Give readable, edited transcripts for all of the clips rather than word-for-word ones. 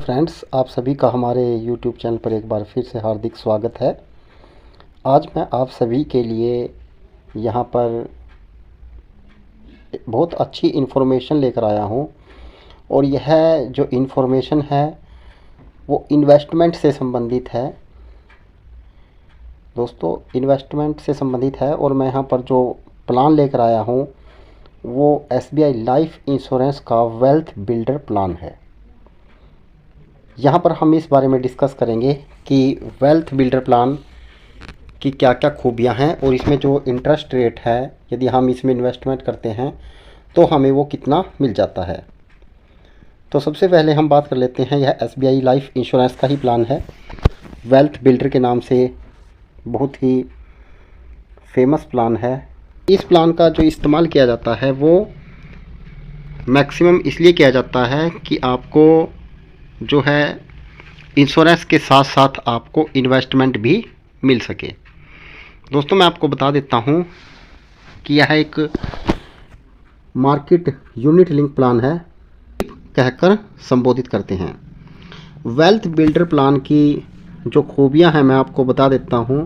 Friends, आप सभी का हमारे YouTube चैनल पर एक बार फिर से हार्दिक स्वागत है। आज मैं आप सभी के लिए यहाँ पर बहुत अच्छी इन्फॉर्मेशन लेकर आया हूँ और यह जो इन्फॉर्मेशन है वो इन्वेस्टमेंट से संबंधित है। दोस्तों, इन्वेस्टमेंट से संबंधित है और मैं यहाँ पर जो प्लान लेकर आया हूँ वो SBI लाइफ इंश्योरेंस का वेल्थ बिल्डर प्लान है। यहाँ पर हम इस बारे में डिस्कस करेंगे कि वेल्थ बिल्डर प्लान की क्या क्या खूबियाँ हैं और इसमें जो इंटरेस्ट रेट है, यदि हम इसमें इन्वेस्टमेंट करते हैं तो हमें वो कितना मिल जाता है। तो सबसे पहले हम बात कर लेते हैं, यह SBI लाइफ इंश्योरेंस का ही प्लान है। वेल्थ बिल्डर के नाम से बहुत ही फेमस प्लान है। इस प्लान का जो इस्तेमाल किया जाता है वो मैक्सिमम इसलिए किया जाता है कि आपको जो है इंश्योरेंस के साथ साथ आपको इन्वेस्टमेंट भी मिल सके। दोस्तों, मैं आपको बता देता हूँ कि यह एक मार्केट यूनिट लिंक प्लान है कहकर संबोधित करते हैं। वेल्थ बिल्डर प्लान की जो खूबियाँ हैं मैं आपको बता देता हूँ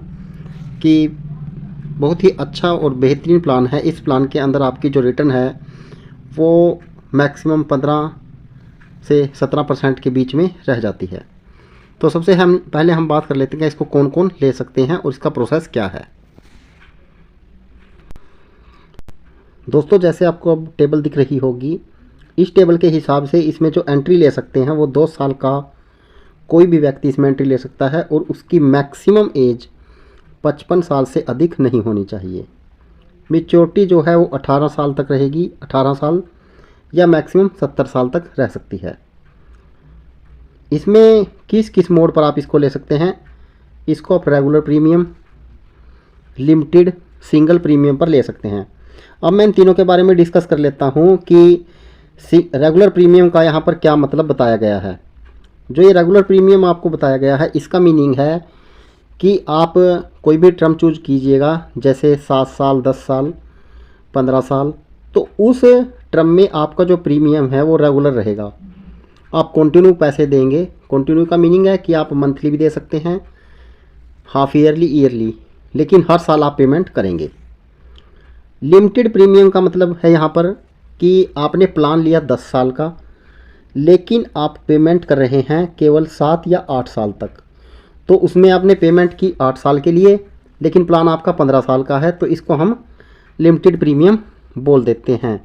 कि बहुत ही अच्छा और बेहतरीन प्लान है। इस प्लान के अंदर आपकी जो रिटर्न है वो मैक्सिमम 15 से 17% के बीच में रह जाती है। तो सबसे पहले हम बात कर लेते हैं इसको कौन कौन ले सकते हैं और इसका प्रोसेस क्या है। दोस्तों, जैसे आपको अब टेबल दिख रही होगी, इस टेबल के हिसाब से इसमें जो एंट्री ले सकते हैं वो 2 साल का कोई भी व्यक्ति इसमें एंट्री ले सकता है और उसकी मैक्सिमम एज 55 साल से अधिक नहीं होनी चाहिए। मैच्योरिटी जो है वो 18 साल तक रहेगी, 18 साल या मैक्सिमम 70 साल तक रह सकती है। इसमें किस किस मोड पर आप इसको ले सकते हैं, इसको आप regular premium, limited, single premium पर ले सकते हैं। अब मैं इन तीनों के बारे में डिस्कस कर लेता हूं कि रेगुलर प्रीमियम का यहाँ पर क्या मतलब बताया गया है। जो ये रेगुलर प्रीमियम आपको बताया गया है, इसका मीनिंग है कि आप कोई भी टर्म चूज कीजिएगा, जैसे 7 साल, 10 साल, 15 साल, तो उस टर्म में आपका जो प्रीमियम है वो रेगुलर रहेगा। आप कंटिन्यू पैसे देंगे। कंटिन्यू का मीनिंग है कि आप मंथली भी दे सकते हैं, हाफ ईयरली, ईयरली, लेकिन हर साल आप पेमेंट करेंगे। लिमिटेड प्रीमियम का मतलब है यहाँ पर कि आपने प्लान लिया 10 साल का, लेकिन आप पेमेंट कर रहे हैं केवल 7 या 8 साल तक। तो उसमें आपने पेमेंट की 8 साल के लिए, लेकिन प्लान आपका 15 साल का है, तो इसको हम लिमिटेड प्रीमियम बोल देते हैं।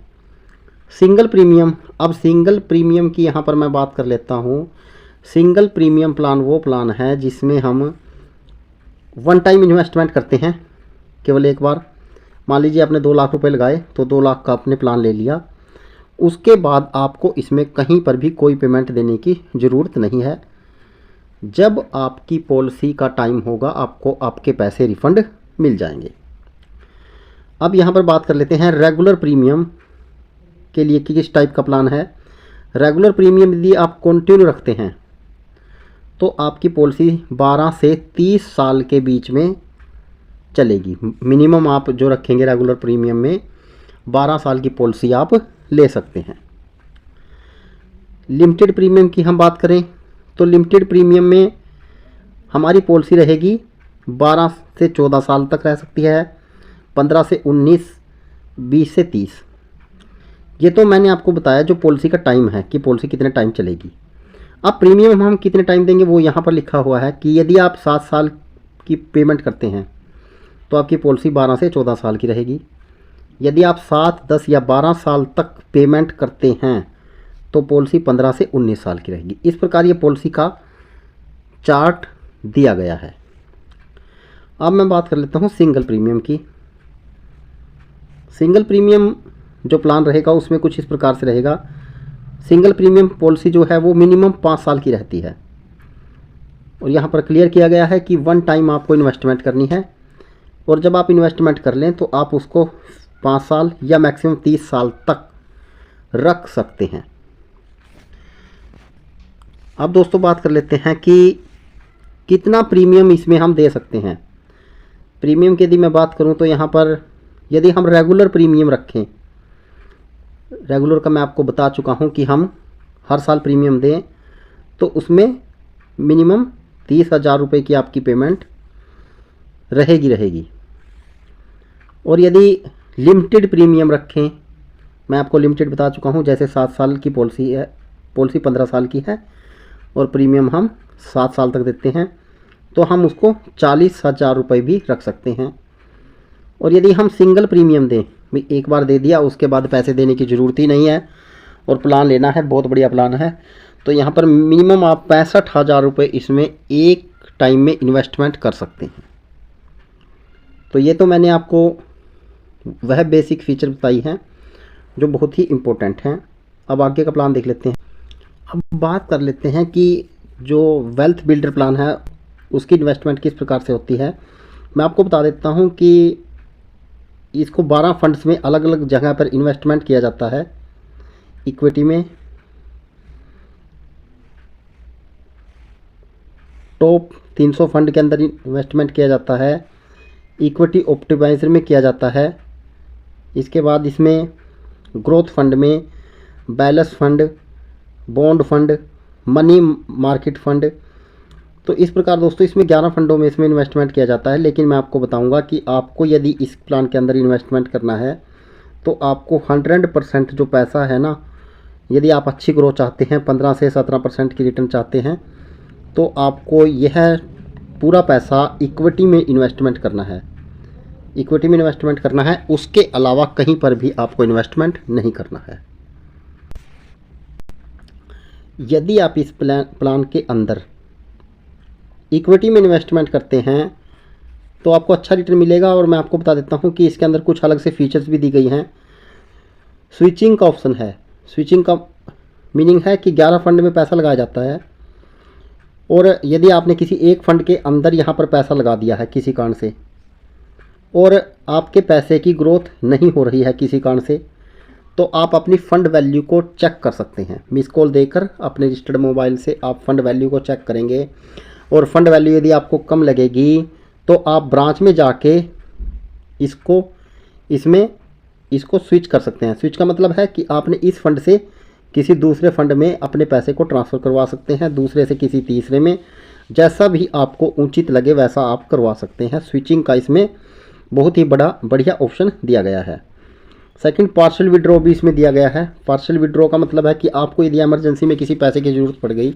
सिंगल प्रीमियम, अब सिंगल प्रीमियम की यहाँ पर मैं बात कर लेता हूँ। सिंगल प्रीमियम प्लान वो प्लान है जिसमें हम वन टाइम इन्वेस्टमेंट करते हैं, केवल एक बार। मान लीजिए आपने 2 लाख रुपए लगाए तो 2 लाख का आपने प्लान ले लिया। उसके बाद आपको इसमें कहीं पर भी कोई पेमेंट देने की ज़रूरत नहीं है। जब आपकी पॉलिसी का टाइम होगा आपको आपके पैसे रिफंड मिल जाएंगे। अब यहाँ पर बात कर लेते हैं रेगुलर प्रीमियम के लिए कि किस टाइप का प्लान है। रेगुलर प्रीमियम यदि आप कंटिन्यू रखते हैं तो आपकी पॉलिसी 12 से 30 साल के बीच में चलेगी। मिनिमम आप जो रखेंगे रेगुलर प्रीमियम में 12 साल की पॉलिसी आप ले सकते हैं। लिमिटेड प्रीमियम की हम बात करें तो लिमिटेड प्रीमियम में हमारी पॉलिसी रहेगी 12 से 14 साल तक रह सकती है, 15 से 19, 20 से 30। ये तो मैंने आपको बताया जो पॉलिसी का टाइम है कि पॉलिसी कितने टाइम चलेगी। अब प्रीमियम हम कितने टाइम देंगे वो यहाँ पर लिखा हुआ है कि यदि आप 7 साल की पेमेंट करते हैं तो आपकी पॉलिसी 12 से 14 साल की रहेगी। यदि आप 7, 10 या 12 साल तक पेमेंट करते हैं तो पॉलिसी 15 से 19 साल की रहेगी। इस प्रकार ये पॉलिसी का चार्ट दिया गया है। अब मैं बात कर लेता हूँ सिंगल प्रीमियम की। सिंगल प्रीमियम जो प्लान रहेगा उसमें कुछ इस प्रकार से रहेगा। सिंगल प्रीमियम पॉलिसी जो है वो मिनिमम 5 साल की रहती है और यहाँ पर क्लियर किया गया है कि वन टाइम आपको इन्वेस्टमेंट करनी है और जब आप इन्वेस्टमेंट कर लें तो आप उसको 5 साल या मैक्सिमम 30 साल तक रख सकते हैं। अब दोस्तों बात कर लेते हैं कि कितना प्रीमियम इसमें हम दे सकते हैं। प्रीमियम की यदि मैं बात करूं तो यहाँ पर यदि हम रेगुलर प्रीमियम रखें, रेगुलर का मैं आपको बता चुका हूं कि हम हर साल प्रीमियम दें तो उसमें मिनिमम 30,000 रुपये की आपकी पेमेंट रहेगी। और यदि लिमिटेड प्रीमियम रखें, मैं आपको लिमिटेड बता चुका हूँ, जैसे 7 साल की पॉलिसी है, पॉलिसी 15 साल की है और प्रीमियम हम 7 साल तक देते हैं, तो हम उसको 40,000 रुपये भी रख सकते हैं। और यदि हम सिंगल प्रीमियम दें, भाई एक बार दे दिया उसके बाद पैसे देने की ज़रूरत ही नहीं है और प्लान लेना है, बहुत बढ़िया प्लान है, तो यहाँ पर मिनिमम आप 65,000 रुपये इसमें एक टाइम में इन्वेस्टमेंट कर सकते हैं। तो ये तो मैंने आपको वह बेसिक फीचर बताई हैं जो बहुत ही इम्पोर्टेंट हैं। अब आगे का प्लान देख लेते हैं। अब बात कर लेते हैं कि जो वेल्थ बिल्डर प्लान है उसकी इन्वेस्टमेंट किस प्रकार से होती है। मैं आपको बता देता हूं कि इसको 12 फंड्स में अलग अलग जगह पर इन्वेस्टमेंट किया जाता है। इक्विटी में टॉप 300 फंड के अंदर इन्वेस्टमेंट किया जाता है, इक्विटी ऑप्टिमाइजर में किया जाता है, इसके बाद इसमें ग्रोथ फंड में, balance fund, bond fund, money market fund. तो इस प्रकार दोस्तों इसमें 11 फंडों में इसमें इन्वेस्टमेंट किया जाता है। लेकिन मैं आपको बताऊंगा कि आपको यदि इस प्लान के अंदर इन्वेस्टमेंट करना है तो आपको 100% जो पैसा है ना, यदि आप अच्छी ग्रोथ चाहते हैं, 15 से 17% की रिटर्न चाहते हैं, तो आपको यह पूरा पैसा इक्विटी में इन्वेस्टमेंट करना है। इक्विटी में इन्वेस्टमेंट करना है, उसके अलावा कहीं पर भी आपको इन्वेस्टमेंट नहीं करना है। यदि आप इस प्लान के अंदर इक्विटी में इन्वेस्टमेंट करते हैं तो आपको अच्छा रिटर्न मिलेगा। और मैं आपको बता देता हूं कि इसके अंदर कुछ अलग से फीचर्स भी दी गई हैं। स्विचिंग का ऑप्शन है। स्विचिंग का मीनिंग है कि 11 फंड में पैसा लगाया जाता है और यदि आपने किसी एक फंड के अंदर यहाँ पर पैसा लगा दिया है किसी कारण से और आपके पैसे की ग्रोथ नहीं हो रही है किसी कारण से, तो आप अपनी फ़ंड वैल्यू को चेक कर सकते हैं। मिस कॉल देकर अपने रजिस्टर्ड मोबाइल से आप फ़ंड वैल्यू को चेक करेंगे और फ़ंड वैल्यू यदि आपको कम लगेगी तो आप ब्रांच में जाके इसको स्विच कर सकते हैं। स्विच का मतलब है कि आपने इस फंड से किसी दूसरे फंड में अपने पैसे को ट्रांसफ़र करवा सकते हैं, दूसरे से किसी तीसरे में, जैसा भी आपको उचित लगे वैसा आप करवा सकते हैं। स्विचिंग का इसमें बहुत ही बढ़िया ऑप्शन दिया गया है। सेकंड, पार्शियल विड्रॉ भी इसमें दिया गया है। पार्शियल विड्रॉ का मतलब है कि आपको यदि इमरजेंसी में किसी पैसे की ज़रूरत पड़ गई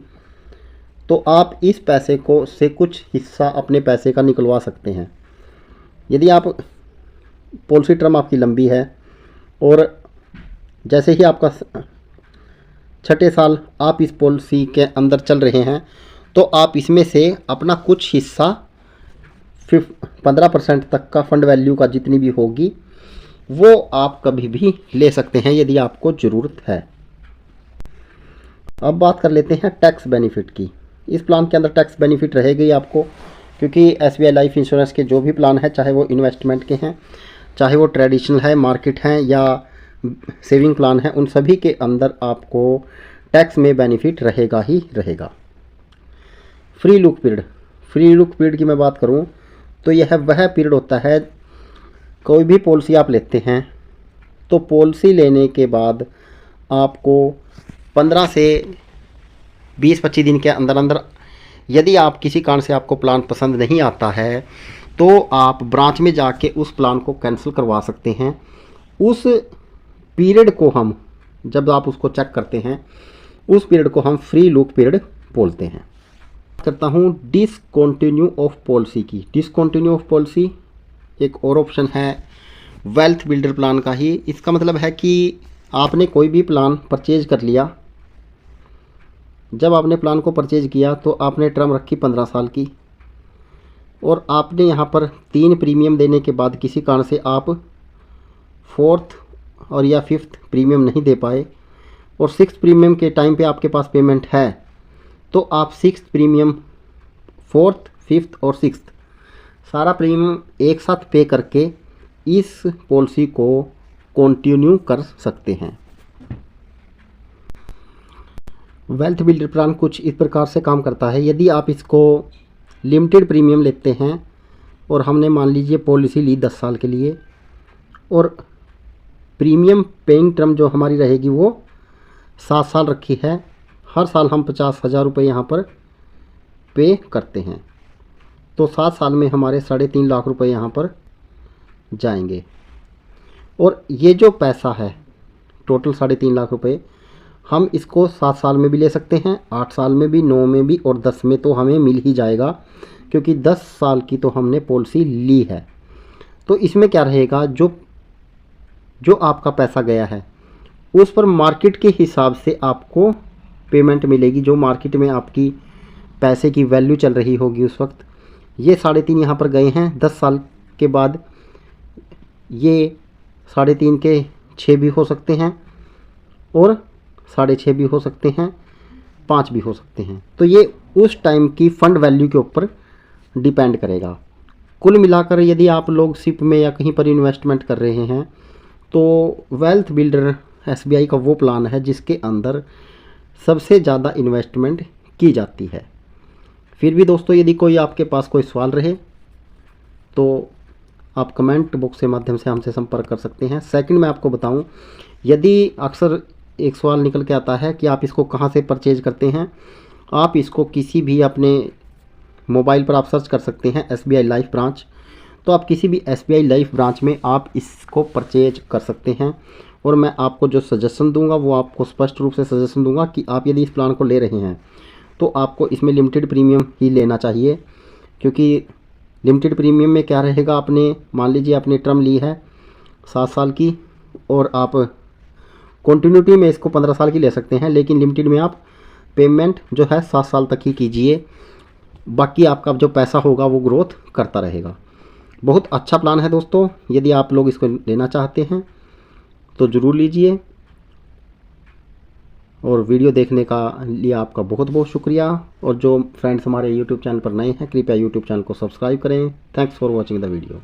तो आप इस पैसे को से कुछ हिस्सा अपने पैसे का निकलवा सकते हैं। यदि आप पॉलिसी टर्म आपकी लंबी है और जैसे ही आपका 6ठे साल आप इस पॉलिसी के अंदर चल रहे हैं तो आप इसमें से अपना कुछ हिस्सा 15% तक का फंड वैल्यू का जितनी भी होगी वो आप कभी भी ले सकते हैं यदि आपको ज़रूरत है। अब बात कर लेते हैं टैक्स बेनिफिट की। इस प्लान के अंदर टैक्स बेनिफिट रहेगी आपको, क्योंकि SBI लाइफ इंश्योरेंस के जो भी प्लान है, चाहे वो इन्वेस्टमेंट के हैं, चाहे वो ट्रेडिशनल है, मार्केट हैं या सेविंग प्लान है, उन सभी के अंदर आपको टैक्स में बेनिफिट रहेगा ही रहेगा। Free look period. Free look period की मैं बात करूं तो यह वह पीरियड होता है, कोई भी पॉलिसी आप लेते हैं तो पॉलिसी लेने के बाद आपको 15 से 20-25 दिन के अंदर अंदर यदि आप किसी कारण से आपको प्लान पसंद नहीं आता है तो आप ब्रांच में जाके उस प्लान को कैंसिल करवा सकते हैं। उस पीरियड को हम, जब आप उसको चेक करते हैं, उस पीरियड को हम फ्री लुक पीरियड बोलते हैं। करता हूँ डिसकंटिन्यू ऑफ पॉलिसी की। डिसकंटिन्यू ऑफ पॉलिसी एक और ऑप्शन है वेल्थ बिल्डर प्लान का ही। इसका मतलब है कि आपने कोई भी प्लान परचेज कर लिया, जब आपने प्लान को परचेज किया तो आपने टर्म रखी 15 साल की और आपने यहाँ पर 3 प्रीमियम देने के बाद किसी कारण से आप 4th और या 5th प्रीमियम नहीं दे पाए और 6th प्रीमियम के टाइम पे आपके पास पेमेंट है, तो आप 6th प्रीमियम, 4th, 5th और 6th सारा प्रीमियम एक साथ पे करके इस पॉलिसी को कंटिन्यू कर सकते हैं। वेल्थ बिल्डर प्लान कुछ इस प्रकार से काम करता है। यदि आप इसको लिमिटेड प्रीमियम लेते हैं और हमने मान लीजिए पॉलिसी ली 10 साल के लिए और प्रीमियम पेइंग टर्म जो हमारी रहेगी वो 7 साल रखी है, हर साल हम 50,000 रुपये यहाँ पर पे करते हैं। तो 7 साल में हमारे 3.5 लाख रुपए यहाँ पर जाएंगे। और ये जो पैसा है टोटल 3.5 लाख रुपए, हम इसको 7 साल में भी ले सकते हैं, 8 साल में भी, 9 में भी और 10 में तो हमें मिल ही जाएगा, क्योंकि 10 साल की तो हमने पॉलिसी ली है। तो इसमें क्या रहेगा, जो आपका पैसा गया है उस पर मार्केट के हिसाब से आपको पेमेंट मिलेगी। जो मार्केट में आपकी पैसे की वैल्यू चल रही होगी उस वक्त, ये 3.5 यहाँ पर गए हैं, 10 साल के बाद ये 3.5 के 6 भी हो सकते हैं और 6.5 भी हो सकते हैं, 5 भी हो सकते हैं। तो ये उस टाइम की फ़ंड वैल्यू के ऊपर डिपेंड करेगा। कुल मिलाकर यदि आप लोग सिप में या कहीं पर इन्वेस्टमेंट कर रहे हैं तो वेल्थ बिल्डर SBI का वो प्लान है जिसके अंदर सबसे ज़्यादा इन्वेस्टमेंट की जाती है। फिर भी दोस्तों, यदि कोई आपके पास कोई सवाल रहे तो आप कमेंट बॉक्स के माध्यम से हमसे संपर्क कर सकते हैं। सेकंड मैं आपको बताऊं, यदि अक्सर एक सवाल निकल के आता है कि आप इसको कहां से परचेज करते हैं, आप इसको किसी भी अपने मोबाइल पर आप सर्च कर सकते हैं SBI लाइफ ब्रांच। तो आप किसी भी SBI लाइफ ब्रांच में आप इसको परचेज कर सकते हैं। और मैं आपको जो सजेशन दूंगा वो आपको स्पष्ट रूप से सजेशन दूंगा कि आप यदि इस प्लान को ले रहे हैं तो आपको इसमें लिमिटेड प्रीमियम ही लेना चाहिए। क्योंकि लिमिटेड प्रीमियम में क्या रहेगा, आपने मान लीजिए आपने टर्म ली है 7 साल की और आप कंटिन्यूटी में इसको 15 साल की ले सकते हैं, लेकिन लिमिटेड में आप पेमेंट जो है 7 साल तक ही कीजिए, बाकी आपका जो पैसा होगा वो ग्रोथ करता रहेगा। बहुत अच्छा प्लान है दोस्तों, यदि आप लोग इसको लेना चाहते हैं तो ज़रूर लीजिए। और वीडियो देखने का लिए आपका बहुत बहुत शुक्रिया। और जो फ्रेंड्स हमारे YouTube चैनल पर नए हैं, कृपया YouTube चैनल को सब्सक्राइब करें। Thanks for watching the video.